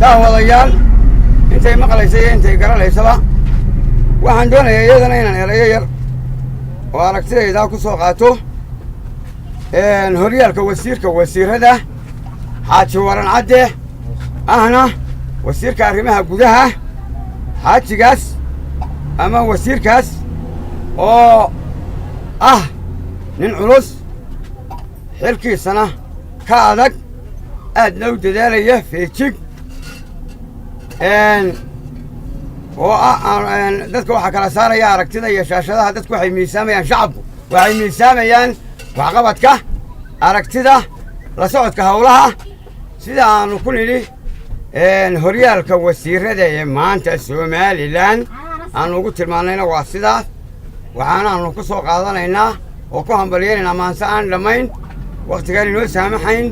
daawadayaal intay maqlaysay intay garanaysaba waxaan doonayaa iyadana inaan erayo yar oo aragtidayda ku soo qaato horyaalka wasiirka wasiirada xaaji waran cadde ahna wasiirka arrimaha gudaha xaajigaas ama wasiirkaas oo ah nin culus xilkiisana ka adag aadna u dadaalaya feejig oo dadka waxaa kala saaraya aragtida iyo shaashadaha dadku waxay miisaamayaan shacabku waxay miisaamayaan waxqabadka aragtida la socodka howlaha sida aanu ku nidhi horyaalka wasiirada ee maanta somalilan aanu ugu tilmaanayna waa sidaas waxaanaanu ku soo qaadanaynaa oo ku hambalyaynaynaa maanse aan dhammayn wakhtigaan inoo saamaxayn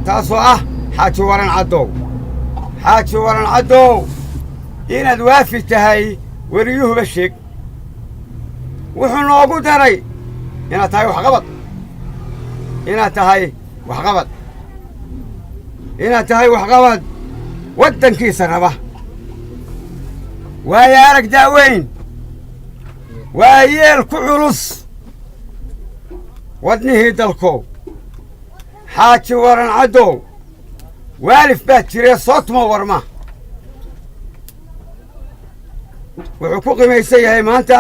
taasoo ah xaaji waran caddow xaaji waran caddow inaad waafi tahay weriyuhuba sheeg wuxuu noogu daray inaad tahay waxqabad inaad tahay waxqabad waddankiisa raba waayo arag daaweyn waa yeel ku culus wadnihii dalkow xaaji waran caddow waalif baad jiree soo tuma warma wuxuu ku qimaysan yahay maanta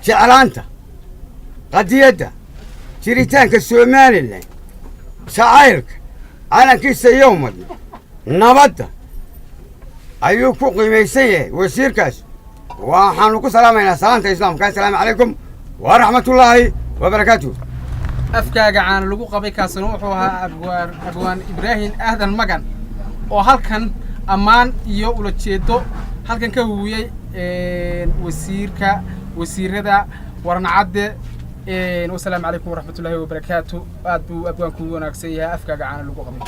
jeclaanta qadiyadda jiritaanka somalilan jacaylka calankiisa yowmadna nabadda ayuu ku qimaysan yahay wasiirkaas waxaanu ku salaamaynaa salaanta islaamka assalaamu calaykum waraxmatullaahi wabarakaatuh afkaaga caana lagu qabay kaasina wuxuu ahaa abwaan ibraahim aadan magan oo halkan ammaan iyo ula jeedo halkan ka huwiyey wasiirada waran cadde wasalaamu calaykum waraxmatullaahi wabarakaatuh aad buu abwaanku wanaagsan yahay afkaaga caana lagu qabay